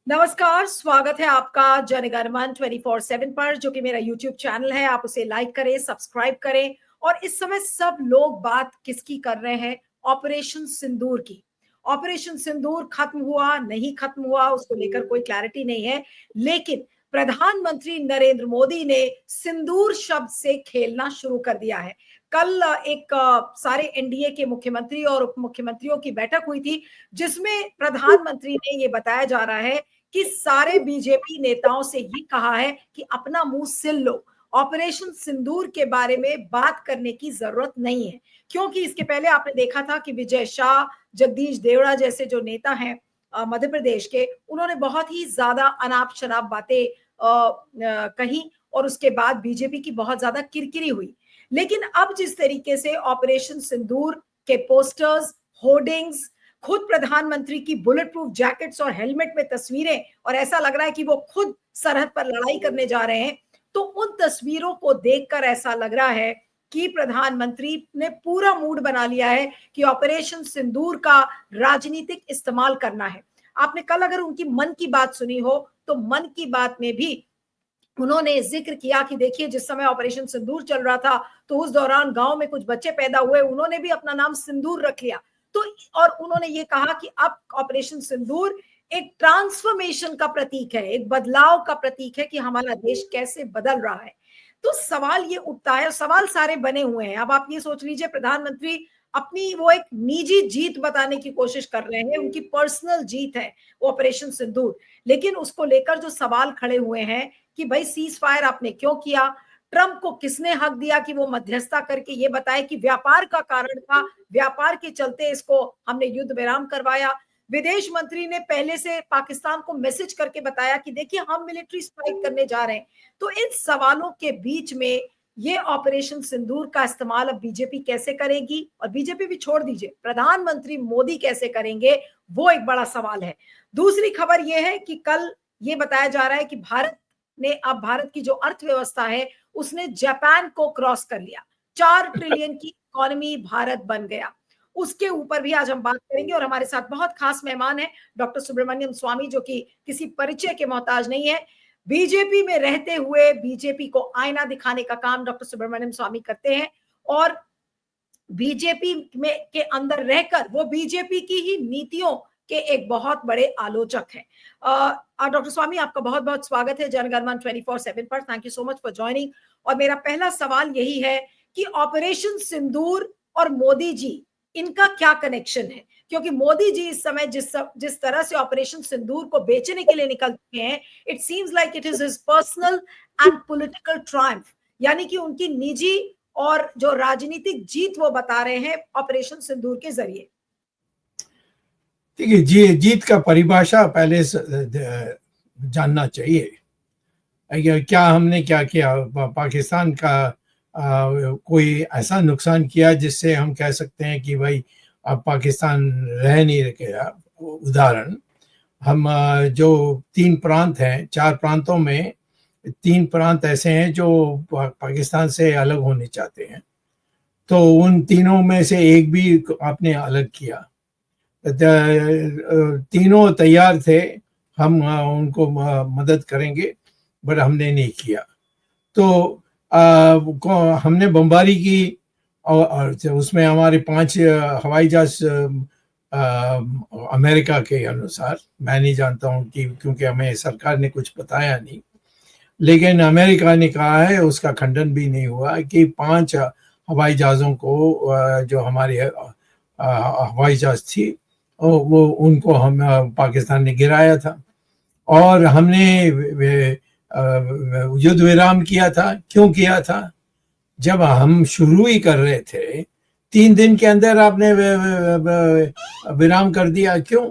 नमस्कार, स्वागत है आपका जनगणमन 24/7 पर, जो कि मेरा यूट्यूब चैनल है। आप उसे लाइक करें, सब्सक्राइब करें। और इस समय सब लोग बात किसकी कर रहे हैं? ऑपरेशन सिंदूर की। ऑपरेशन सिंदूर खत्म हुआ, नहीं खत्म हुआ, उसको लेकर कोई क्लैरिटी नहीं है। लेकिन प्रधानमंत्री नरेंद्र मोदी ने सिंदूर शब्द से खेलना शुरू कर दिया है। कल एक सारे एनडीए के मुख्यमंत्री और उप मुख्यमंत्रियों की बैठक हुई थी, जिसमें प्रधानमंत्री ने ये बताया जा रहा है कि सारे बीजेपी नेताओं से ये कहा है कि अपना मुंह सिल लो। ऑपरेशन सिंदूर के बारे में बात करने की जरूरत नहीं है, क्योंकि इसके पहले आपने देखा था कि विजय शाह, जगदीश देवड़ा जैसे जो नेता हैं मध्य प्रदेश के, उन्होंने बहुत ही ज्यादा अनाप शनाप बातें कही और उसके बाद बीजेपी की बहुत ज्यादा किरकिरी हुई। लेकिन अब जिस तरीके से ऑपरेशन सिंदूर के पोस्टर्स, होर्डिंग्स, खुद प्रधानमंत्री की बुलेट प्रूफ जैकेट्स और हेलमेट में तस्वीरें, और ऐसा लग रहा है कि वो खुद सरहद पर लड़ाई करने जा रहे हैं, तो उन तस्वीरों को देखकर ऐसा लग रहा है कि प्रधानमंत्री ने पूरा मूड बना लिया है कि ऑपरेशन सिंदूर का राजनीतिक इस्तेमाल करना है। आपने कल अगर उनकी मन की बात सुनी हो, तो मन की बात में भी उन्होंने जिक्र किया कि देखिए, जिस समय ऑपरेशन सिंदूर चल रहा था, तो उस दौरान गांव में कुछ बच्चे पैदा हुए, उन्होंने भी अपना नाम सिंदूर रख लिया। तो और उन्होंने ये कहा कि अब ऑपरेशन सिंदूर एक ट्रांसफॉर्मेशन का प्रतीक है, एक बदलाव का प्रतीक है कि हमारा देश कैसे बदल रहा है। तो सवाल ये उठता है, सवाल सारे बने हुए हैं। अब आप ये सोच लीजिए, प्रधानमंत्री अपनी वो एक निजी जीत बताने की कोशिश कर रहे हैं, उनकी पर्सनल जीत है वो ऑपरेशन सिंदूर। लेकिन उसको लेकर जो सवाल खड़े हुए हैं कि भाई सीज फायर आपने क्यों किया? ट्रंप को किसने हक दिया कि वो मध्यस्थता करके ये बताए कि व्यापार का कारण था, व्यापार के चलते इसको हमने युद्ध विराम करवाया? विदेश मंत्री ने पहले से पाकिस्तान को मैसेज करके बताया कि देखिए, हम मिलिट्री स्ट्राइक करने जा रहे हैं। तो इन सवालों के बीच में ये ऑपरेशन सिंदूर का इस्तेमाल अब बीजेपी कैसे करेगी, और बीजेपी भी छोड़ दीजिए, प्रधानमंत्री मोदी कैसे करेंगे, वो एक बड़ा सवाल है। दूसरी खबर यह है कि कल ये बताया जा रहा है कि भारत ने, अब भारत की जो अर्थव्यवस्था है, उसने जापान को क्रॉस कर लिया। 4 ट्रिलियन की इकोनॉमी भारत बन गया। उसके ऊपर भी आज हम बात करेंगे, और हमारे साथ बहुत खास मेहमान है डॉक्टर सुब्रमण्यम स्वामी, जो कि किसी परिचय के मोहताज नहीं है। बीजेपी में रहते हुए बीजेपी को आईना दिखाने का काम डॉक्टर सुब्रमण्यम स्वामी करते हैं, और बीजेपी में के अंदर रहकर वो बीजेपी की ही नीतियों के एक बहुत बड़े आलोचक हैं। डॉक्टर स्वामी, आपका बहुत बहुत स्वागत है जनगणमन 24/7 पर। Thank you so much for joining. और मेरा पहला सवाल यही है कि ऑपरेशन सिंदूर और मोदी जी, इनका क्या कनेक्शन है? क्योंकि मोदी जी इस समय जिस तरह से ऑपरेशन सिंदूर को बेचने के लिए निकल चुके हैं, it seems like it is his personal and political Triumph, यानी कि उनकी निजी और जो राजनीतिक जीत वो बता रहे हैं ऑपरेशन सिंदूर के जरिए। देखिए, जीत का परिभाषा पहले जानना चाहिए। क्या हमने क्या किया? पाकिस्तान का कोई ऐसा नुकसान किया जिससे हम कह सकते हैं कि भाई अब पाकिस्तान रह नहीं गया? उदाहरण, हम जो 3 प्रांत हैं, 4 प्रांतों में 3 प्रांत ऐसे हैं जो पाकिस्तान से अलग होने चाहते हैं, तो उन तीनों में से एक भी आपने अलग किया। तीनों तैयार थे, हम उनको मदद करेंगे, बट हमने नहीं किया। तो हमने बमबारी की, और उसमें हमारे 5 हवाई जहाज अमेरिका के अनुसार, मैं नहीं जानता हूँ कि, क्योंकि हमें सरकार ने कुछ बताया नहीं, लेकिन अमेरिका ने कहा है, उसका खंडन भी नहीं हुआ, कि 5 हवाई जहाज़ों को, जो हमारे हवाई जहाज थी, वो उनको हम पाकिस्तान ने गिराया था। और हमने युद्ध विराम किया था। क्यों किया था? जब हम शुरू ही कर रहे थे, 3 दिन के अंदर आपने विराम कर दिया। क्यों?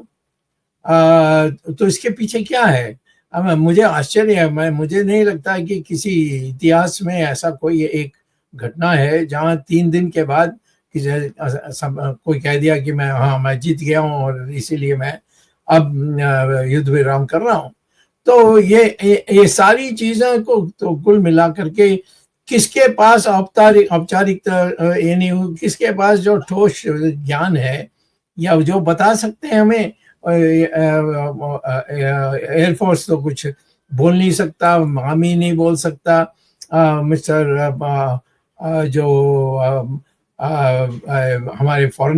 तो इसके पीछे क्या है? अब मुझे आश्चर्य है, मुझे नहीं लगता कि किसी इतिहास में ऐसा कोई एक घटना है जहां 3 दिन के बाद कोई कह दिया कि मैं जीत गया हूं और इसीलिए मैं अब युद्ध विराम कर रहा हूं। तो ये सारी चीजें को तो कुल मिला करके, किसके पास औपचारिक यानी किसके पास जो ठोस ज्ञान है, या जो बता सकते हैं हमें, एयरफोर्स तो कुछ बोल नहीं सकता, हम ही नहीं बोल सकता, मिस्टर जो हमारे फॉरेन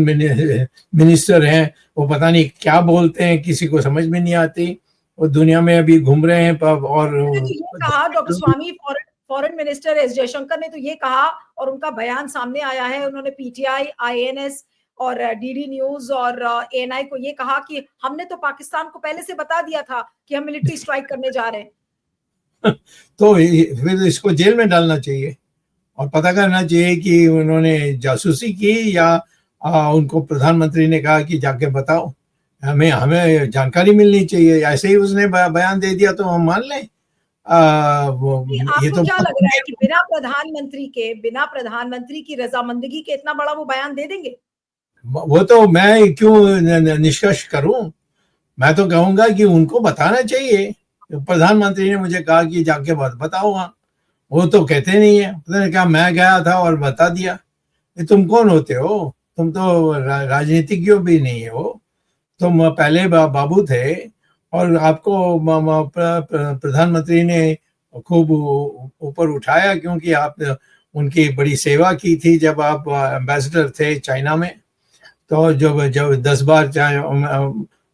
मिनिस्टर हैं वो पता नहीं क्या बोलते हैं, किसी को समझ में नहीं आती, वो दुनिया में अभी घूम रहे हैं और ये कहा डॉक्टर स्वामी, फॉरेन मिनिस्टर एस जयशंकर ने तो ये कहा और उनका बयान सामने आया है, उन्होंने पीटीआई, आईएनएस और डीडी न्यूज और एएनआई को ये कहा कि हमने तो पाकिस्तान को पहले से बता दिया था कि हम मिलिट्री स्ट्राइक करने जा रहे हैं। तो फिर इसको जेल में डालना चाहिए और पता करना चाहिए कि उन्होंने जासूसी की या उनको प्रधानमंत्री ने कहा कि जाके बताओ, हमें जानकारी मिलनी चाहिए। ऐसे ही उसने बयान दे दिया तो हम मान लें? ये तो क्या लग रहा है कि बिना प्रधानमंत्री की रजामंदगी के इतना बड़ा वो बयान दे देंगे? वो तो मैं क्यों निष्कर्ष करूं, मैं तो कहूंगा कि उनको बताना चाहिए। प्रधानमंत्री ने मुझे कहा कि जाके बताओ वहां, वो तो कहते नहीं है, उसने कहा मैं गया था और बता दिया। तुम कौन होते हो? तुम तो राजनीतिज्ञ भी नहीं हो, तुम पहले बाबू थे और आपको प्रधानमंत्री ने खूब ऊपर उठाया क्योंकि आप उनकी बड़ी सेवा की थी जब आप एम्बेसडर थे चाइना में। तो जब 10 बार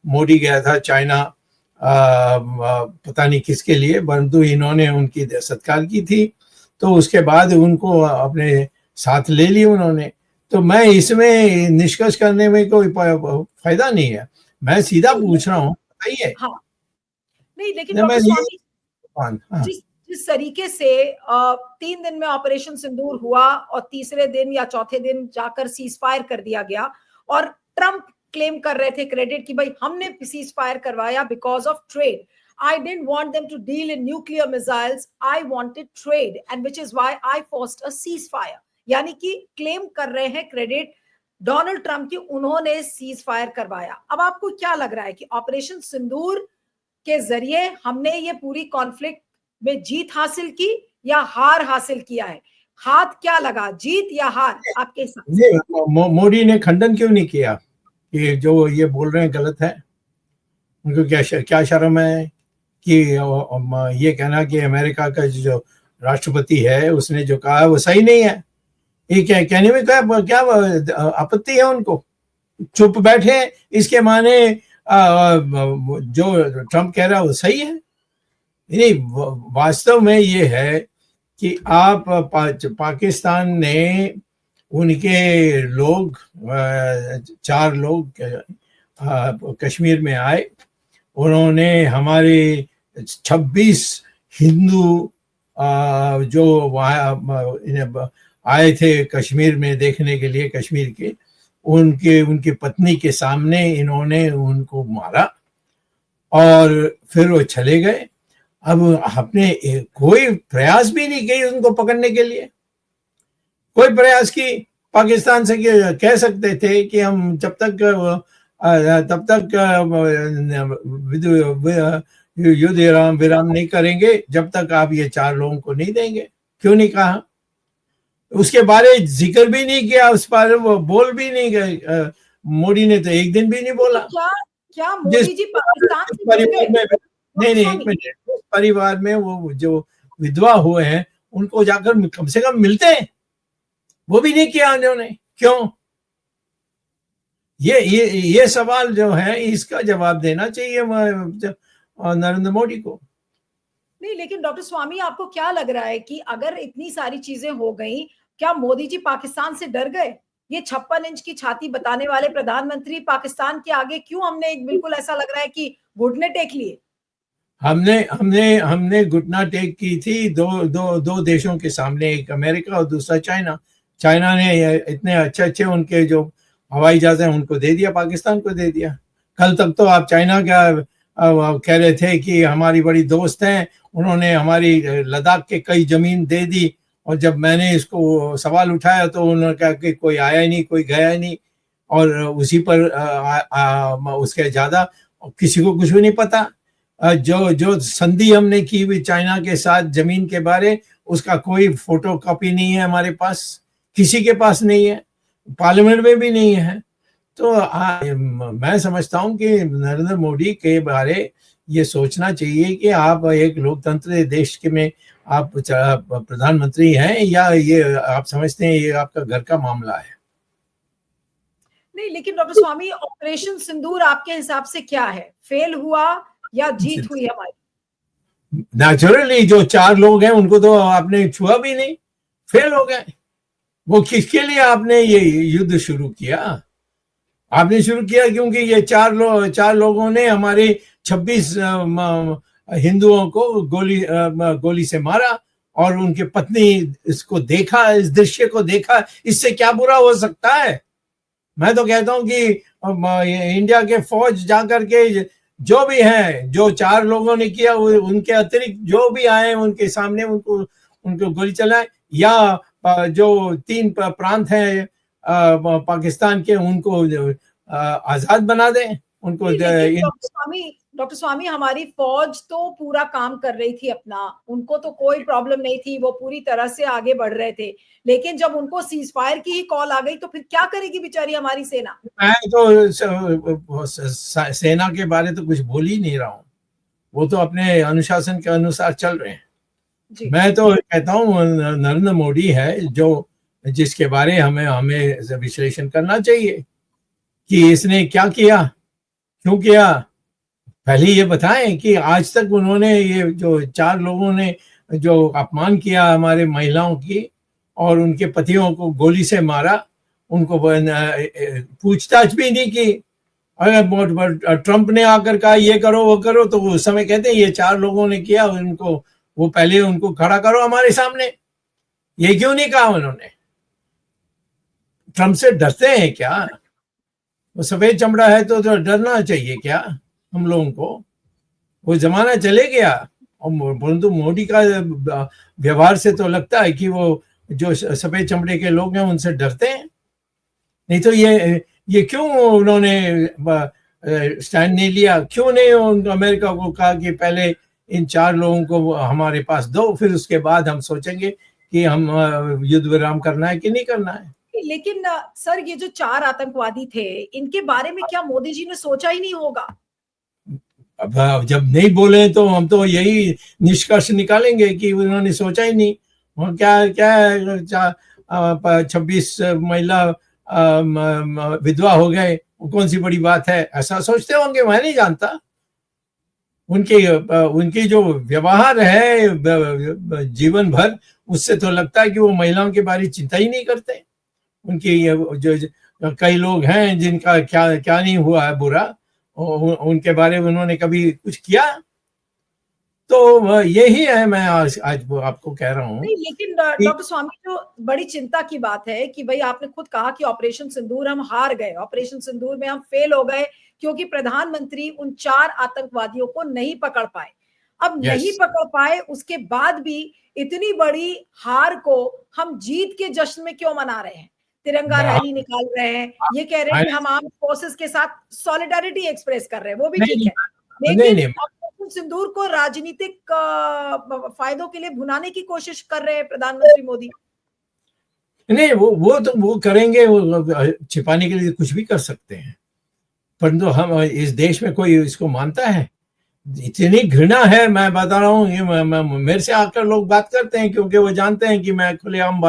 मोदी गया था चाइना, पता नहीं किसके लिए, परंतु इन्होंने उनकी सत्कार की थी, तो उसके बाद उनको अपने साथ ले ली उन्होंने। तो मैं इसमें निष्कर्ष करने में कोई फायदा नहीं है, मैं सीधा पूछ रहा हूँ, बताइए। हाँ, नहीं लेकिन डॉक्टर स्वामी, हाँ। जिस तरीके से 3 दिन में ऑपरेशन सिंदूर हुआ और तीसरे दिन या चौथे दिन जाकर सीज फायर कर दिया गया और ट्रंप क्लेम कर रहे थे क्रेडिट कि भाई हमने सीज फायर करवाया because of trade. I didn't want them to deal in nuclear missiles. I wanted trade, and which is why I forced a ceasefire. यानी कि क्लेम कर रहे हैं क्रेडिट डोनाल्ड ट्रंप की, उन्होंने सीज फायर करवाया। अब आपको क्या लग रहा है कि ऑपरेशन सिंदूर के जरिए हमने ये पूरी कॉन्फ्लिक्ट में जीत हासिल की या हार हासिल किया है? हाथ क्या लगा, जीत या हार आपके हिसाब से? मोदी ने खंडन क्यों नहीं किया कि जो ये बोल रहे हैं गलत है? उनको क्या शर्म है कि ये कहना कि अमेरिका का जो राष्ट्रपति है उसने जो कहा वो सही नहीं है? ये कहने में क्या आपत्ति है उनको? चुप बैठे, इसके माने जो ट्रंप कह रहा है वो सही है? नहीं, वास्तव में ये है कि आप पाकिस्तान ने उनके लोग 4 लोग कश्मीर में आए, उन्होंने हमारे 26 हिंदू जो वहाँ आए थे कश्मीर में देखने के लिए, कश्मीर के, उनकी पत्नी के सामने इन्होंने उनको मारा और फिर वो चले गए। अब आपने कोई प्रयास भी नहीं किया उनको पकड़ने के लिए, कोई प्रयास की? पाकिस्तान से कह सकते थे कि हम तब तक युद्ध विराम नहीं करेंगे जब तक आप ये 4 लोगों को नहीं देंगे। क्यों नहीं कहा? उसके बारे जिक्र भी नहीं किया, उस पर वो बोल भी नहीं गए। मोदी ने तो एक दिन भी नहीं बोला। क्या मोदी जी पाकिस्तान से परिवार में नहीं, एक मिनट, उस परिवार में वो जो विधवा हुए हैं उनको जाकर कम से कम मिलते हैं, वो भी नहीं किया उन्होंने। क्यों? ये सवाल जो है इसका जवाब देना चाहिए नरेंद्र मोदी को। नहीं, लेकिन डॉक्टर स्वामी आपको क्या लग रहा है कि अगर इतनी सारी चीजें हो गई, क्या मोदी जी पाकिस्तान से डर गए? ये 56 इंच की छाती बताने वाले प्रधानमंत्री पाकिस्तान के आगे क्यों, हमने एक बिल्कुल ऐसा लग रहा है कि घुटने टेक लिए? हमने घुटना टेक की थी दो देशों के सामने, एक अमेरिका और दूसरा चाइना। चाइना ने इतने अच्छे उनके जो हवाई जहाज हैं उनको दे दिया, पाकिस्तान को दे दिया। कल तक तो आप चाइना का कह रहे थे कि हमारी बड़ी दोस्त हैं, उन्होंने हमारी लद्दाख के कई जमीन दे दी, और जब मैंने इसको सवाल उठाया तो उन्होंने कहा कि कोई आया ही नहीं, कोई गया ही नहीं, और उसी पर उसके ज़्यादा किसी को कुछ भी नहीं पता। जो संधि हमने की हुई चाइना के साथ जमीन के बारे, उसका कोई फोटो कॉपी नहीं है हमारे पास, किसी के पास नहीं है, पार्लियामेंट में भी नहीं है। तो मैं समझता हूं कि नरेंद्र मोदी के बारे ये सोचना चाहिए कि आप एक लोकतंत्र देश के में आप प्रधानमंत्री हैं, या ये आप समझते हैं ये आपका घर का मामला है? नहीं, लेकिन डॉक्टर स्वामी, ऑपरेशन सिंदूर आपके हिसाब से क्या है? फेल हुआ या जीत हुई हमारी? नेचुरली जो 4 लोग हैं उनको तो आपने छुआ भी नहीं, फेल हो गए। वो किसके लिए आपने ये युद्ध शुरू किया? आपने शुरू किया क्योंकि ये 4 लोगों ने हमारे 26 हिंदुओं को गोली से मारा, और उनके पत्नी इसको देखा, इस दृश्य को देखा, इससे क्या बुरा हो सकता है? मैं तो कहता हूं कि इंडिया के फौज जाकर के जो भी हैं, जो 4 लोगों ने किया, उनके अतिरिक्त जो भी आए उनके सामने उनको गोली चलाए, या जो 3 प्रांत हैं पाकिस्तान के, उनको आजाद बना दें उनको। डॉक्टर स्वामी, हमारी फौज तो पूरा काम कर रही थी अपना, उनको तो कोई प्रॉब्लम नहीं थी, वो पूरी तरह से आगे बढ़ रहे थे। लेकिन जब उनको सीज फायर की ही कॉल आ गई तो फिर क्या करेगी बेचारी हमारी सेना? मैं तो सेना के बारे तो कुछ बोल ही नहीं रहा हूँ, वो तो अपने अनुशासन के अनुसार चल रहे हैं। मैं तो कहता हूँ नरेंद्र मोदी है जो, जिसके बारे हमें विश्लेषण करना चाहिए कि इसने क्या किया, क्यों किया। पहले ये बताएं कि आज तक उन्होंने, ये जो 4 लोगों ने जो अपमान किया हमारे महिलाओं की और उनके पतियों को गोली से मारा, उनको पूछताछ भी नहीं की। अगर ट्रंप ने आकर कहा ये करो वो करो, तो उस समय कहते हैं ये 4 लोगों ने किया, उनको वो पहले उनको खड़ा करो हमारे सामने। ये क्यों नहीं कहा उन्होंने? ट्रंप से डरते हैं क्या? वो सफेद चमड़ा है तो डरना चाहिए क्या हम लोगों को? वो जमाना चले गया। और परंतु मोदी का व्यवहार से तो लगता है कि वो जो सफेद चमड़े के लोग हैं उनसे डरते हैं। नहीं तो ये क्यों उन्होंने स्टैंड नहीं लिया? क्यों नहीं अमेरिका को कहा कि पहले इन 4 लोगों को हमारे पास दो, फिर उसके बाद हम सोचेंगे कि हम युद्ध विराम करना है कि नहीं करना है। लेकिन सर, ये जो 4 आतंकवादी थे, इनके बारे में क्या मोदी जी ने सोचा ही नहीं होगा? अब जब नहीं बोले तो हम तो यही निष्कर्ष निकालेंगे कि उन्होंने सोचा ही नहीं। और क्या 26 महिला विधवा हो गए, कौन सी बड़ी बात है, ऐसा सोचते होंगे, मैं नहीं जानता। उनकी जो व्यवहार है जीवन भर, उससे तो लगता है कि वो महिलाओं के बारे में चिंता ही नहीं करते। उनकी जो कई लोग हैं जिनका क्या नहीं हुआ है बुरा, उनके बारे में उन्होंने कभी कुछ किया? तो यही है, मैं आज आपको कह रहा हूँ। लेकिन डॉक्टर स्वामी, जो बड़ी चिंता की बात है कि भाई आपने खुद कहा कि ऑपरेशन सिंदूर हम हार गए, ऑपरेशन सिंदूर में हम फेल हो गए क्योंकि प्रधानमंत्री उन 4 आतंकवादियों को नहीं पकड़ पाए। अब नहीं पकड़ पाए, उसके बाद भी इतनी बड़ी हार को हम जीत के जश्न में क्यों मना रहे हैं? तिरंगा रैली निकाल रहे हैं, ये कह रहे हैं कि हम आर्म फोर्सेस के साथ सॉलिडारिटी एक्सप्रेस कर रहे हैं, वो भी ठीक है। लेकिन ऑपरेशन सिंदूर को राजनीतिक फायदों के लिए भुनाने की कोशिश कर रहे हैं प्रधानमंत्री मोदी। नहीं, वो करेंगे, वो छिपाने के लिए कुछ भी कर सकते हैं, परंतु हम इस देश में कोई इसको मानता है? इतनी घृणा है, मैं बता रहा हूँ। मेरे से आकर लोग बात करते हैं क्योंकि वो जानते हैं कि मैं खुलेआम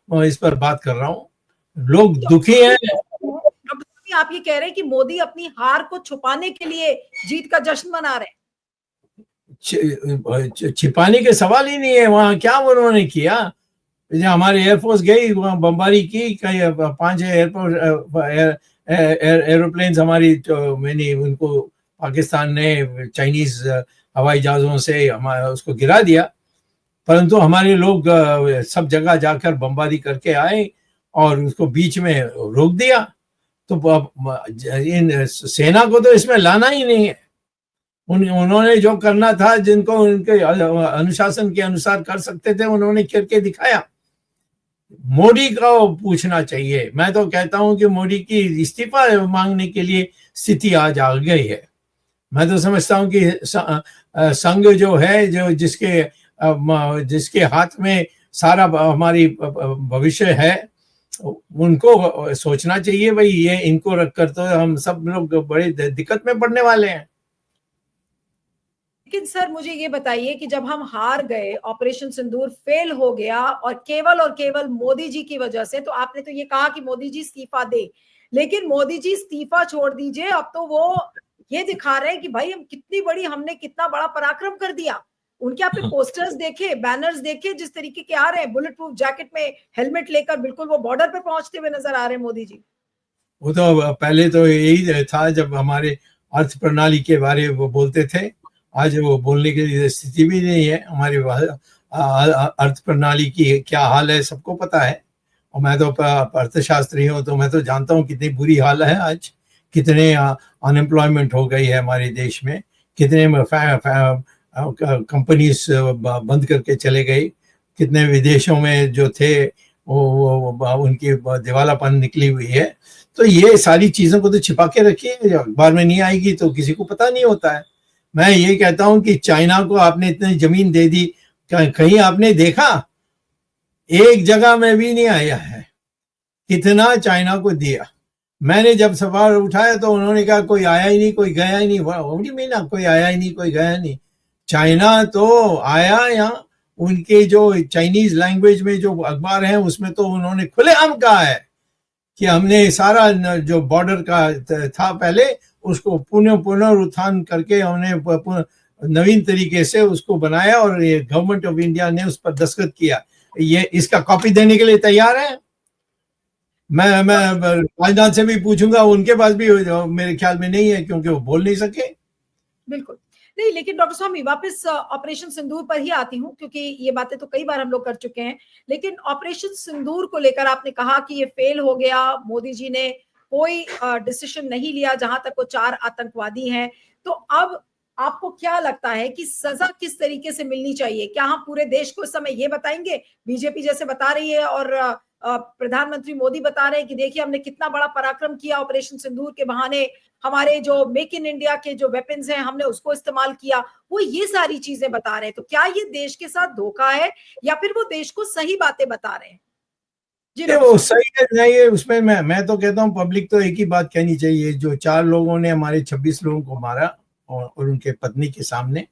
इस पर बात कर रहा हूँ। लोग दुखी हैं। आप ये कह रहे हैं कि मोदी अपनी हार को छुपाने के लिए जीत का जश्न मना रहे हैं? छिपाने के सवाल ही नहीं है। वहां क्या उन्होंने किया? हमारे एयरफोर्स गई, वहां बमबारी की, कई 5 एरोप्लेन हमारी, मैंने उनको पाकिस्तान ने चाइनीज हवाई जहाजों से हमारा उसको गिरा दिया, परंतु हमारे लोग सब जगह जाकर बमबारी करके आए और उसको बीच में रोक दिया। तो इन सेना को तो इसमें लाना ही नहीं है। उन्होंने जो करना था, जिनको उनके अनुशासन के अनुसार कर सकते थे, उन्होंने करके दिखाया। मोदी को पूछना चाहिए। मैं तो कहता हूं कि मोदी की इस्तीफा मांगने के लिए स्थिति आज आ गई है। मैं तो समझता हूं कि संघ जो है, जो जिसके हाथ में सारा हमारी भविष्य है, उनको सोचना चाहिए भाई, ये इनको रखकर तो हम सब लोग बड़ी दिक्कत में पड़ने वाले हैं। लेकिन सर मुझे ये बताइए कि जब हम हार गए, ऑपरेशन सिंदूर फेल हो गया और केवल मोदी जी की वजह से, तो आपने तो ये कहा कि मोदी जी इस्तीफा दे, लेकिन मोदी जी इस्तीफा छोड़ दीजिए, अब तो वो ये दिखा रहे हैं कि भाई हमने कितना बड़ा पराक्रम कर दिया। उनके आपने पोस्टर्स देखे, बैनर्स देखे, जिस तरीके के आ रहे हैं, बुलेट प्रूफ जैकेट में हेलमेट लेकर बिल्कुल वो बॉर्डर पे पहुंचते हुए नजर आ रहे हैं मोदी जी। वो तो पहले तो यही था जब हमारे अर्थ प्रणाली के बारे में वो बोलते थे, आज वो बोलने की स्थिति भी नहीं है। हमारी अर्थ प्रणाली की क्या हाल है सबको पता है, और मैं तो अर्थशास्त्री हूँ, तो मैं तो जानता हूँ कितनी बुरी हाल है आज, कितने अनएम्प्लॉयमेंट हो गई है हमारे देश में, कितने कंपनीज बंद करके चले गई, कितने विदेशों में जो थे वो उनकी दिवालापन निकली हुई है। तो ये सारी चीजों को तो छिपा के रखिए, अखबार में नहीं आएगी तो किसी को पता नहीं होता है। मैं ये कहता हूं कि चाइना को आपने इतनी जमीन दे दी, कहीं आपने देखा? एक जगह में भी नहीं आया है कितना चाइना को दिया। मैंने जब सवाल उठाया तो उन्होंने कहा कोई आया ही नहीं, कोई गया ही नहीं। मीना कोई आया ही नहीं, कोई गया नहीं। चाइना तो आया यहाँ, उनके जो चाइनीज लैंग्वेज में जो अखबार है उसमें तो उन्होंने खुलेआम कहा है कि हमने सारा जो बॉर्डर का था पहले उसको पुनरुत्थान करके हमने नवीन तरीके से उसको बनाया, और ये गवर्नमेंट ऑफ इंडिया ने उस पर दस्तखत किया। ये इसका कॉपी देने के लिए तैयार है। मैं राजनाथ से भी पूछूंगा, उनके पास भी मेरे ख्याल में नहीं है, क्योंकि वो बोल नहीं सके। बिल्कुल नहीं, लेकिन डॉक्टर स्वामी वापस ऑपरेशन सिंदूर पर ही आती हूँ, क्योंकि ये बातें तो कई बार हम लोग कर चुके हैं। लेकिन ऑपरेशन सिंदूर को लेकर आपने कहा कि ये फेल हो गया, मोदी जी ने कोई डिसीजन नहीं लिया, जहां तक वो 4 आतंकवादी हैं। तो अब आपको क्या लगता है कि सजा किस तरीके से मिलनी चाहिए? क्या हम पूरे देश को इस समय ये बताएंगे, बीजेपी जैसे बता रही है और प्रधानमंत्री मोदी बता रहे हैं कि देखिए हमने कितना बड़ा पराक्रम किया, ऑपरेशन सिंदूर के बहाने हमारे जो मेक इन इंडिया के जो वेपन्स हैं हमने उसको इस्तेमाल किया, वो ये सारी चीजें बता रहे हैं। तो क्या ये देश के साथ धोखा है, या फिर वो देश को सही बातें बता रहे हैं? जी वो सही है नहीं है उसमें। मैं तो कहता हूँ पब्लिक तो एक ही बात कहनी चाहिए, जो 4 लोगों ने हमारे 26 लोगों को मारा और उनके पत्नी के सामने,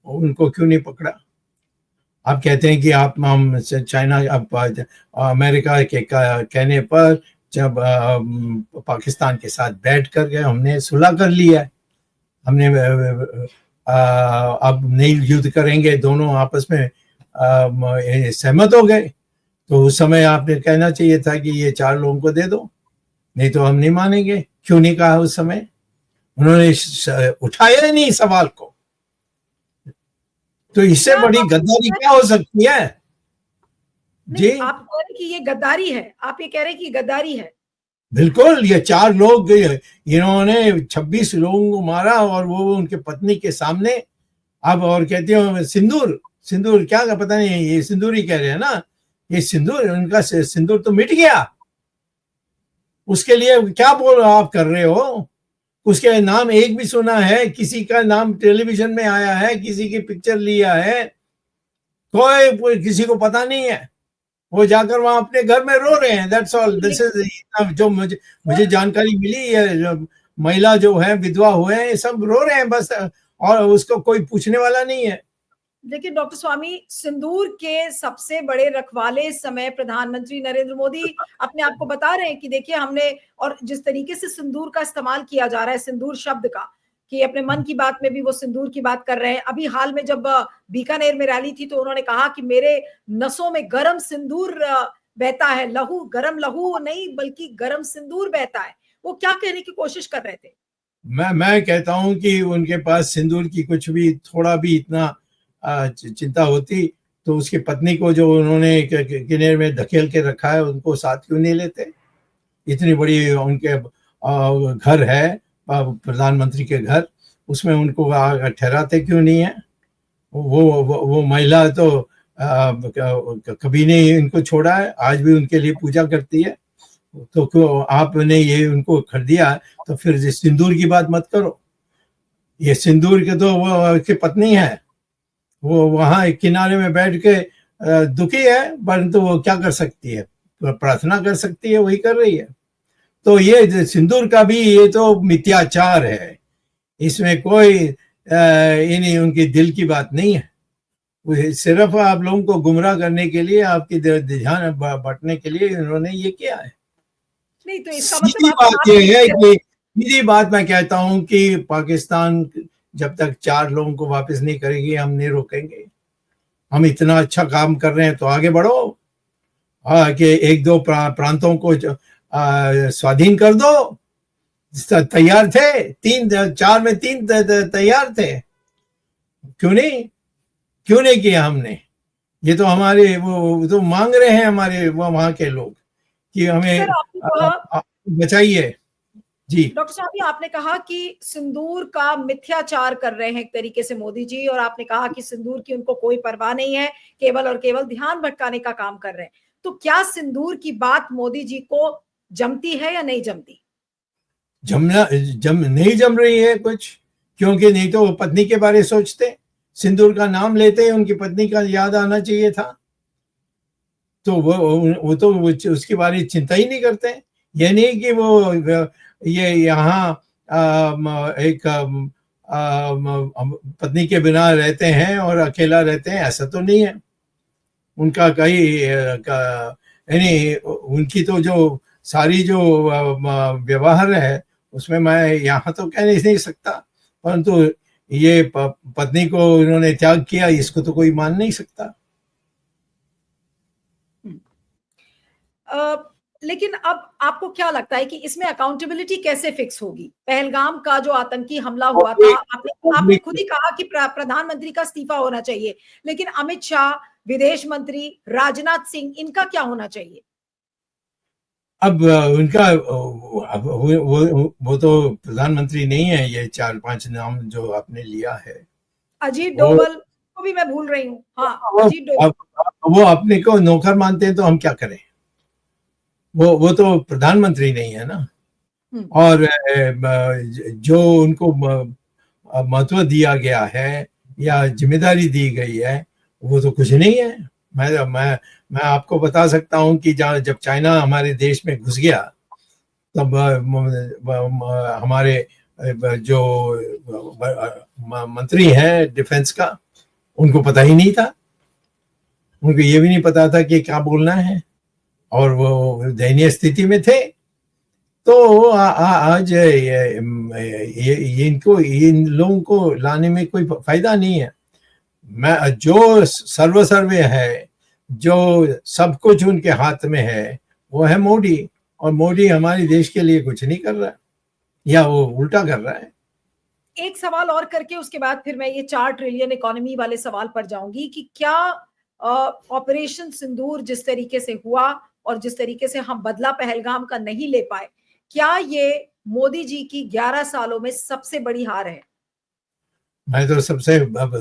उनको क्यों नहीं पकड़ा? आप कहते हैं कि आप हम चाइना, अब अमेरिका के कहने पर जब पाकिस्तान के साथ बैठ कर गए, हमने सुलह कर लिया है, हमने अब नहीं युद्ध करेंगे, दोनों आपस में सहमत हो गए। तो उस समय आपने कहना चाहिए था कि ये 4 लोगों को दे दो, नहीं तो हम नहीं मानेंगे। क्यों नहीं कहा उस समय? उन्होंने उठाया नहीं सवाल को। तो इससे बड़ी गद्दारी क्या हो सकती है? जी आप कह रहे कि ये गद्दारी है, आप ये कह रहे कि गद्दारी है? बिल्कुल, ये 4 लोग इन्होंने 26 लोगों को मारा, और वो उनके पत्नी के सामने। अब और कहते हो सिंदूर, सिंदूर क्या का पता नहीं, ये सिंदूर ही कह रहे हैं ना, ये सिंदूर, उनका सिंदूर तो मिट गया। उसके लिए क्या बोल आप कर रहे हो? उसके नाम एक भी सुना है? किसी का नाम टेलीविजन में आया है? किसी की पिक्चर लिया है? कोई किसी को पता नहीं है। वो जाकर वहां अपने घर में रो रहे हैं, दैट्स ऑल। दिस इज जो मुझे जानकारी मिली है। महिला जो है, विधवा हुए हैं, सब रो रहे हैं बस, और उसको कोई पूछने वाला नहीं है। लेकिन डॉक्टर स्वामी, सिंदूर के सबसे बड़े रखवाले इस समय प्रधानमंत्री नरेंद्र मोदी अपने आप को बता रहे हैं कि देखिए हमने, और जिस तरीके से सिंदूर का इस्तेमाल किया जा रहा है, सिंदूर शब्द का, कि अपने मन की बात में भी वो सिंदूर की बात कर रहे हैं। अभी हाल में जब बीकानेर में रैली थी तो उन्होंने कहा कि मेरे नसों में गरम सिंदूर बहता है, लहू, गरम लहू नहीं बल्कि गरम सिंदूर बहता है। वो क्या कहने की कोशिश कर रहे थे? मैं कहता हूं कि उनके पास सिंदूर की कुछ भी, थोड़ा भी इतना चिंता होती तो उसकी पत्नी को जो उन्होंने किनारे में धकेल के रखा है, उनको साथ क्यों नहीं लेते? इतनी बड़ी उनके घर है, प्रधानमंत्री के घर, उसमें उनको ठहराते क्यों नहीं है? वो महिला तो कभी नहीं इनको छोड़ा है, आज भी उनके लिए पूजा करती है। तो क्यों आपने ये उनको कर दिया? तो फिर सिंदूर की बात मत करो। ये सिंदूर के तो वो की पत्नी है, वो वहां किनारे में बैठ के दुखी है, परंतु वो क्या कर सकती है? प्रार्थना कर सकती है वही कर रही है। तो ये सिंदूर का भी ये तो मिथ्याचार है, इसमें कोई इन्हीं उनकी दिल की बात नहीं है। सिर्फ आप लोगों को गुमराह करने के लिए, आपकी ध्यान बांटने के लिए इन्होंने ये किया है। नहीं तो इसका सीधी मतलब बात ये है कि सीधी बात मैं कहता हूं कि पाकिस्तान जब तक 4 लोगों को वापस नहीं करेगी हम नहीं रोकेंगे। हम इतना अच्छा काम कर रहे हैं तो आगे बढ़ो, कि 1-2 प्रांतों को स्वाधीन कर दो। तैयार थे, 4 में 3 तैयार थे, क्यों नहीं किया हमने? ये तो हमारे वो तो मांग रहे हैं हमारे वहां के लोग कि हमें बचाइए। जी डॉक्टर साहब, आपने कहा कि सिंदूर का मिथ्याचार कर रहे हैं एक तरीके से मोदी जी, और आपने कहा कि सिंदूर की उनको कोई परवाह नहीं है, केवल और केवल ध्यान भटकाने का काम कर रहे हैं। तो क्या सिंदूर की बात मोदी जी को जमती है या नहीं जमती? नहीं जम रही है कुछ, क्योंकि नहीं तो वो पत्नी के बारे सोचते, सिंदूर का नाम लेते उनकी पत्नी का याद आना चाहिए था, तो वो तो उसके बारे में चिंता ही नहीं करते। ये नहीं कि वो ये यहाँ एक पत्नी के बिना रहते हैं और अकेला रहते हैं, ऐसा तो नहीं है उनका कहीं। यानी उनकी तो जो सारी जो व्यवहार है उसमें मैं यहाँ तो कह नहीं सकता, परंतु ये पत्नी को इन्होंने त्याग किया, इसको तो कोई मान नहीं सकता। लेकिन अब आपको क्या लगता है कि इसमें अकाउंटेबिलिटी कैसे फिक्स होगी? पहलगाम का जो आतंकी हमला हुआ था, आपने खुद ही कहा कि प्रधानमंत्री का इस्तीफा होना चाहिए, लेकिन अमित शाह, विदेश मंत्री राजनाथ सिंह, इनका क्या होना चाहिए? अब उनका वो तो प्रधानमंत्री नहीं है। ये 4-5 नाम जो आपने लिया है, अजीत डोभाल को भी मैं भूल रही हूँ। हाँ, अजीत डोभाल, वो अपने को नौकर मानते हैं तो हम क्या करें? वो तो प्रधानमंत्री नहीं है ना। और जो उनको महत्व दिया गया है या जिम्मेदारी दी गई है वो तो कुछ नहीं है। मैं आपको बता सकता हूं कि जब चाइना हमारे देश में घुस गया तब हमारे जो मंत्री हैं डिफेंस का, उनको पता ही नहीं था, उनको ये भी नहीं पता था कि क्या बोलना है, और वो दयनीय स्थिति में थे। तो आज इनको इन लोगों को लाने में कोई फायदा नहीं है। मैं जो सर्वसर्वे है, जो सब कुछ उनके हाथ में है, वो है मोदी, और मोदी हमारे देश के लिए कुछ नहीं कर रहा है, या वो उल्टा कर रहा है। एक सवाल और करके उसके बाद फिर मैं ये 4 ट्रिलियन इकोनॉमी वाले सवाल पर जाऊंगी कि क्या ऑपरेशन सिंदूर जिस तरीके से हुआ और जिस तरीके से हम बदला पहलगाम का नहीं ले पाए, क्या ये मोदी जी की 11 सालों में सबसे बड़ी हार है? मैं तो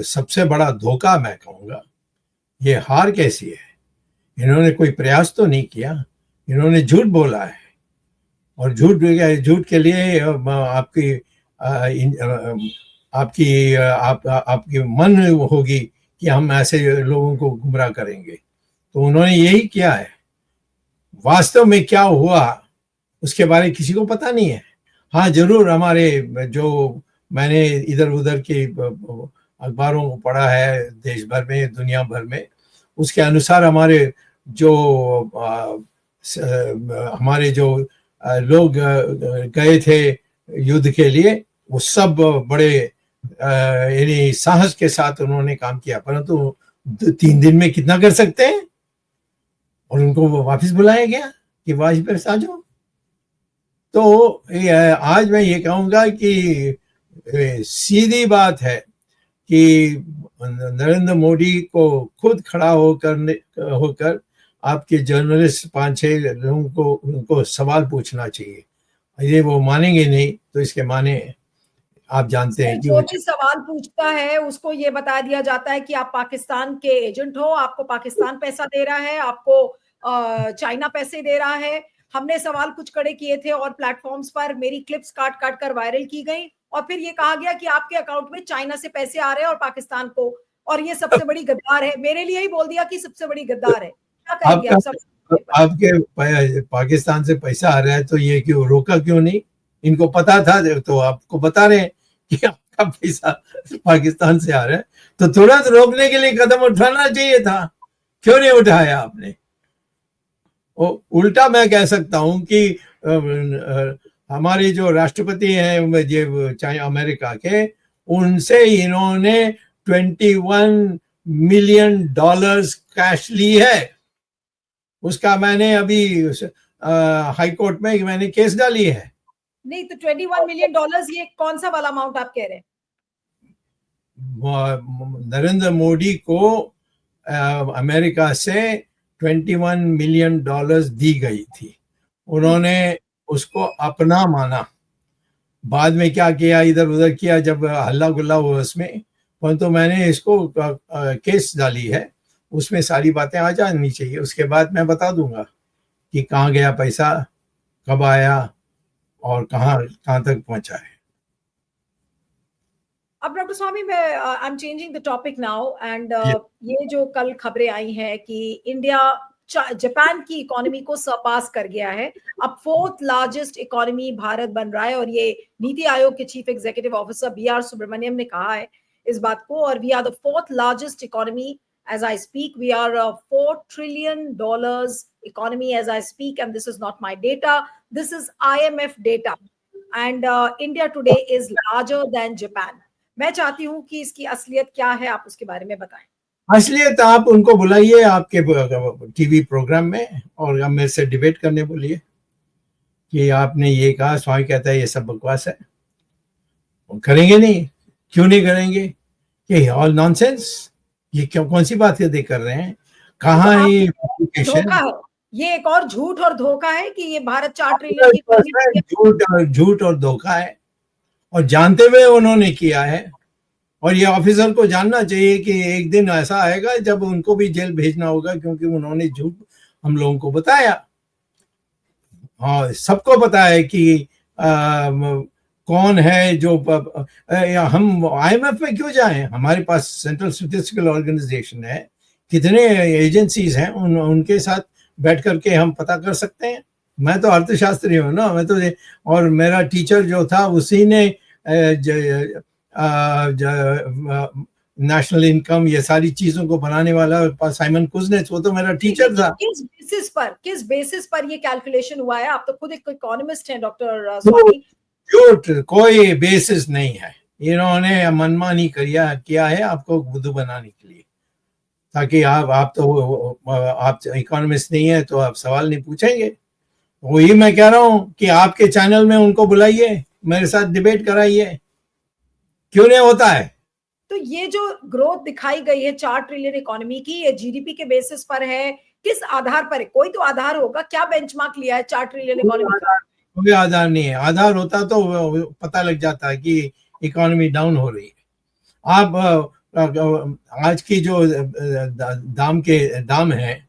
सबसे बड़ा धोखा मैं कहूंगा। ये हार कैसी है? इन्होंने कोई प्रयास तो नहीं किया, इन्होंने झूठ बोला है, और झूठ के लिए आपकी मन होगी कि हम ऐसे लोगों को गुमराह करेंगे, तो उन्होंने यही किया है। वास्तव में क्या हुआ उसके बारे में किसी को पता नहीं है। हाँ, जरूर हमारे जो मैंने इधर उधर के अखबारों को पढ़ा है देश भर में, दुनिया भर में, उसके अनुसार हमारे जो लोग गए थे युद्ध के लिए, वो सब बड़े यानी साहस के साथ उन्होंने काम किया, परंतु 3 दिन में कितना कर सकते हैं? और उनको वापस बुलाया गया कि वापस आ जाओ। तो आज मैं ये कहूंगा कि सीधी बात है कि नरेंद्र मोदी को खुद खड़ा होकर आपके जर्नलिस्ट 5-6 लोगों को उनको सवाल पूछना चाहिए। ये वो मानेंगे नहीं तो इसके माने आप जानते हैं कि जो भी सवाल पूछता है उसको ये बता दिया जाता है कि आप पाकिस्तान के एजेंट हो, आपको पाकिस्तान पैसा दे रहा है, आपको चाइना पैसे दे रहा है। हमने सवाल कुछ खड़े किए थे और प्लेटफॉर्म्स पर मेरी क्लिप्स काट काट कर वायरल की गई, और फिर ये कहा गया कि आपके अकाउंट में चाइना से पैसे आ रहे हैं और पाकिस्तान को, और ये सबसे बड़ी गद्दार है। मेरे लिए ही बोल दिया कि सबसे बड़ी गद्दार है। क्या कहेंगे आप सब? आपके पास? आपके पाकिस्तान से पैसा आ रहा है तो ये क्यों रोका, क्यों नहीं? इनको पता था तो आपको बता रहे हैं कि आपका पैसा पाकिस्तान से आ रहा है, तो तुरंत रोकने के लिए कदम उठाना चाहिए था, क्यों नहीं उठाया आपने? उल्टा मैं कह सकता हूं कि हमारे जो राष्ट्रपति हैं चाहे अमेरिका के, उनसे इन्होंने $21 मिलियन कैश ली है। उसका मैंने अभी हाई कोर्ट में मैंने केस डाली है। नहीं तो $21 मिलियन ये कौन सा वाला अमाउंट आप कह रहे हैं? नरेंद्र मोदी को अमेरिका से $21 मिलियन दी गई थी। उन्होंने उसको अपना माना, बाद में क्या किया, इधर उधर किया जब हल्ला गुल्ला हुआ उसमें, परंतु मैंने इसको केस डाली है, उसमें सारी बातें आ जानी चाहिए। उसके बाद मैं बता दूंगा कि कहाँ गया पैसा, कब आया और कहाँ तक पहुंचा है। अब डॉक्टर स्वामी, मैं I am changing the topic now and ये जो कल खबरें आई हैं कि इंडिया जापान की इकोनॉमी को सरपास कर गया है, अब 4th लार्जेस्ट इकोनॉमी भारत बन रहा है, और ये नीति आयोग के chief executive officer BR Subrahmanyam ने कहा है इस बात को, और we are the 4th largest economy as I speak. We are a $4 trillion economy as I speak, and this is not my data, this is IMF data, and India today is larger than Japan. मैं चाहती हूँ कि इसकी असलियत क्या है, आप उसके बारे में बताएं। असलियत आप उनको बुलाइए आपके टीवी प्रोग्राम में और हम मेरे से डिबेट करने बोलिए कि आपने ये कहा, स्वामी कहता है ये सब बकवास है। करेंगे नहीं, क्यों नहीं करेंगे? ये ऑल नॉनसेंस, ये क्यों, कौन सी बात कर रहे हैं? कहाँ है ये धोखा है? ये एक और झूठ और धोखा है कि ये भारत 4 ट्रिलियन की झूठ और धोखा है, और जानते हुए उन्होंने किया है। और ये ऑफिसर को जानना चाहिए कि एक दिन ऐसा आएगा जब उनको भी जेल भेजना होगा, क्योंकि उन्होंने झूठ हम लोगों को बताया। हाँ, सबको पता है कि कौन है जो हम IMF में क्यों जाएं? हमारे पास सेंट्रल स्टैटिस्टिकल ऑर्गेनाइजेशन है, कितने एजेंसीज हैं, उनके साथ बैठ करके हम पता कर सकते हैं। मैं तो अर्थशास्त्री हूँ ना, मैं तो, और मेरा टीचर जो था उसी ने नेशनल इनकम ये सारी चीजों को बनाने वाला साइमन कुजनेट्स, वो तो मेरा टीचर था। किस बेसिस पर ये कैलकुलेशन हुआ है? आप तो खुद एक इकोनॉमिस्ट हैं डॉक्टर स्वामी। झूठ, कोई बेसिस नहीं है, इन्होंने मनमानी किया है आपको बुद्धू बनाने के लिए, ताकि आप इकोनॉमिस्ट नहीं है तो आप सवाल नहीं पूछेंगे। वही मैं कह रहा हूं कि आपके चैनल में उनको बुलाइए, मेरे साथ डिबेट कराइए, क्यों नहीं होता है? तो ये जो ग्रोथ दिखाई गई है 4 ट्रिलियन इकोनॉमी की, ये जीडीपी के बेसिस पर है, किस आधार पर है? कोई तो आधार होगा, क्या बेंचमार्क लिया है 4 ट्रिलियन इकोनॉमी का? कोई आधार नहीं है। आधार होता तो पता लग जाता है कि इकोनॉमी डाउन हो रही है। आप आज की जो दाम है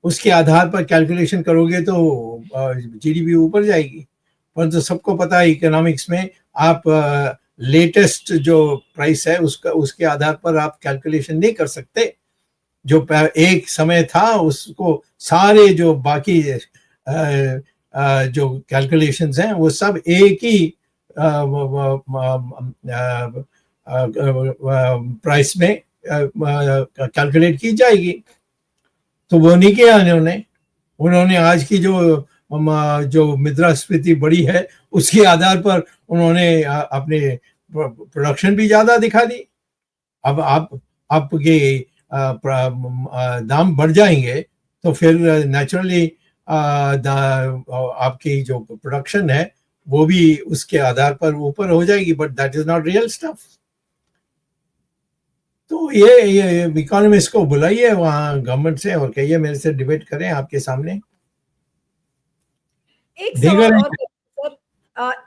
उसके आधार पर कैलकुलेशन करोगे तो जीडीपी ऊपर जाएगी, परंतु सबको पता है इकोनॉमिक्स में आप लेटेस्ट जो प्राइस है उसके आधार पर आप कैलकुलेशन नहीं कर सकते। जो एक समय था उसको सारे जो बाकी जो कैलकुलेशंस हैं वो सब एक ही प्राइस में कैलकुलेट की जाएगी, तो वो नहीं किया उन्होंने आज की जो मुद्रास्फीति बढ़ी है उसके आधार पर उन्होंने अपने प्रोडक्शन भी ज्यादा दिखा दी। अब आपके दाम बढ़ जाएंगे तो फिर नेचुरली आपकी जो प्रोडक्शन है वो भी उसके आधार पर ऊपर हो जाएगी, but that is not real stuff. तो ये इकोनॉमिस्ट को बुलाइए वहां गवर्नमेंट से और कहिए मेरे से डिबेट करें आपके सामने।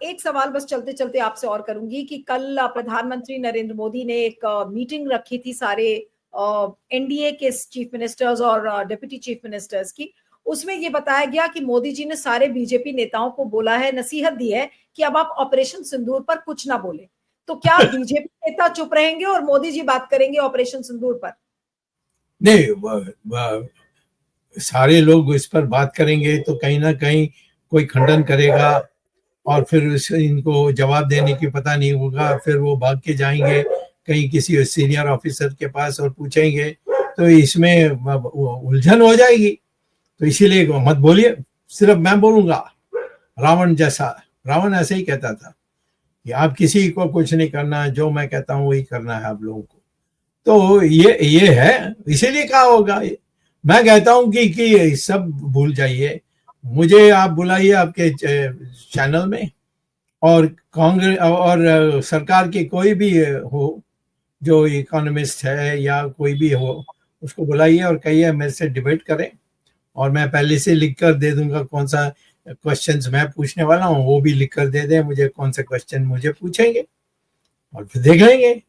एक सवाल बस चलते चलते आपसे और करूंगी कि कल प्रधानमंत्री नरेंद्र मोदी ने एक मीटिंग रखी थी सारे एनडीए के चीफ मिनिस्टर्स और डिप्टी चीफ मिनिस्टर्स की। उसमें ये बताया गया कि मोदी जी ने सारे बीजेपी नेताओं को बोला है, नसीहत दी है कि अब आप ऑपरेशन सिंदूर पर कुछ ना बोले। तो क्या बीजेपी नेता चुप रहेंगे और मोदी जी बात करेंगे ऑपरेशन सिंदूर पर? नहीं, सारे लोग इस पर बात करेंगे तो कहीं ना कहीं कोई खंडन करेगा और फिर इनको जवाब देने की पता नहीं होगा, फिर वो भाग के जाएंगे कहीं किसी सीनियर ऑफिसर के पास और पूछेंगे, तो इसमें उलझन हो जाएगी। तो इसीलिए मत बोलिए, सिर्फ मैं बोलूंगा। रावण जैसा, रावण ऐसे ही कहता था कि आप किसी को कुछ नहीं करना, जो मैं कहता हूँ वही करना है आप लोगों को। तो ये है, इसीलिए कहा होगा। मैं कहता हूँ कि सब भूल जाइए, मुझे आप बुलाइए आपके चैनल में, और कांग्रेस और सरकार के कोई भी हो जो इकोनॉमिस्ट है या कोई भी हो, उसको बुलाइए और कहिए मेरे से डिबेट करें, और मैं पहले से लिख कर दे दूंगा कौन सा क्वेश्चंस मैं पूछने वाला हूँ, वो भी लिख कर दे दें मुझे कौन से क्वेश्चन मुझे पूछेंगे, और फिर देख लेंगे।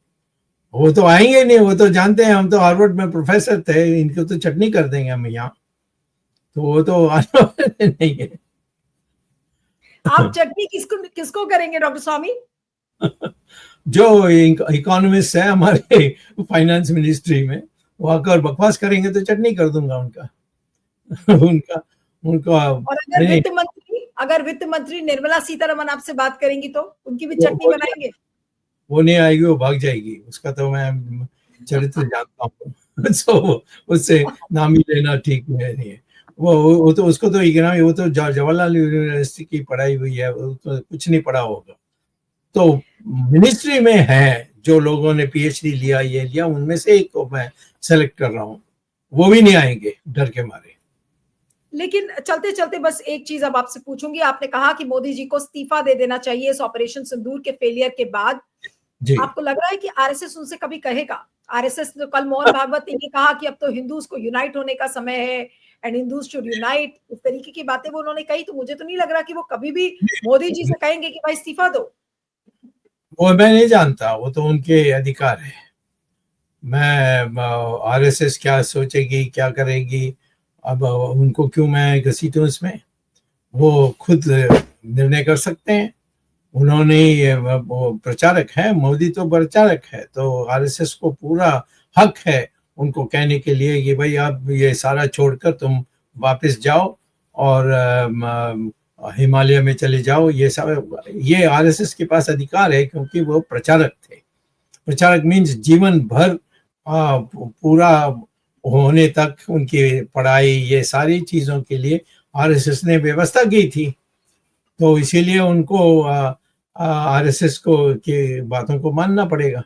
वो तो आएंगे नहीं, वो तो जानते हैं हम तो हार्वर्ड में प्रोफेसर थे, इनको तो चटनी कर देंगे हम यहाँ, तो वो तो आने वाले नहीं है। आप चटनी किसको किसको करेंगे डॉक्टर स्वामी? जो इकोनॉमिस्ट है हमारे फाइनेंस मिनिस्ट्री में, वो आकर बकवास करेंगे तो चटनी कर दूंगा उनका उनका उनका और अगर वित्त मंत्री निर्मला सीतारमन आपसे बात करेंगी तो उनकी भी चटनी बनाएंगे? वो नहीं आएगी, वो भाग जाएगी, उसका तो मैं चरित्र जानता हूँ तो उससे नाम ही लेना ठीक नहीं है। वो तो उसको तो इकोनॉमी, वो तो जवाहरलाल यूनिवर्सिटी की पढ़ाई हुई है, वो तो कुछ नहीं पढ़ा होगा। तो मिनिस्ट्री में है जो लोगों ने पीएचडी लिया, ये लिया, उनमें से एक को मैं सेलेक्ट कर रहा हूँ, वो भी नहीं आएंगे डर के मारे। लेकिन चलते चलते बस एक चीज अब आपसे पूछूंगी, आपने कहा कि मोदी जी को इस्तीफा दे देना चाहिए इस ऑपरेशन सिंदूर के फेलियर के बाद। जी। आपको लग रहा है कि आरएसएस उनसे कभी कहेगा? आरएसएस ने कल मोहन भागवत ने ये कहा कि अब तो हिंदूज को यूनाइट होने का समय है एंड हिंदूज शुड यूनाइट, इस तरीके की बातें वो उन्होंने कही, तो मुझे तो नहीं लग रहा कि वो कभी भी मोदी जी से कहेंगे कि भाई इस्तीफा दो। वो मैं नहीं जानता, वो तो उनके अधिकार है। मैं आरएसएस क्या सोचेगी क्या करेगी, अब उनको क्यों मैं घसीटूं इसमें, वो खुद निर्णय कर सकते हैं। उन्होंने वो प्रचारक है, मोदी तो प्रचारक है, तो आरएसएस को पूरा हक है उनको कहने के लिए कि भाई आप ये सारा छोड़कर तुम वापस जाओ और हिमालय में चले जाओ। ये सब, ये आरएसएस के पास अधिकार है क्योंकि वो प्रचारक थे। प्रचारक मीन्स जीवन भर पूरा होने तक उनकी पढ़ाई, ये सारी चीजों के लिए आरएसएस ने व्यवस्था की थी, तो इसीलिए उनको आरएसएस को की बातों को मानना पड़ेगा।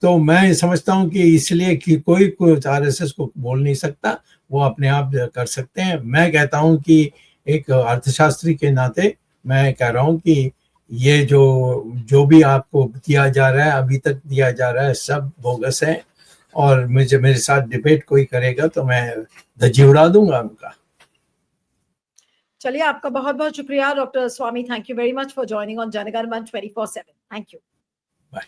तो मैं समझता हूं कि इसलिए कि कोई कुछ आरएसएस को बोल नहीं सकता, वो अपने आप कर सकते हैं। मैं कहता हूं कि एक अर्थशास्त्री के नाते मैं कह रहा हूं कि ये जो भी आपको दिया जा रहा है, अभी तक दिया जा रहा है, सब बोगस है, और मुझे मेरे साथ डिबेट कोई करेगा तो मैं धज्जी उड़ा दूंगा उनका। चलिए, आपका बहुत बहुत शुक्रिया doctor Swamy, thank you very much for joining on Jangan Man 24/7। Thank you. Bye.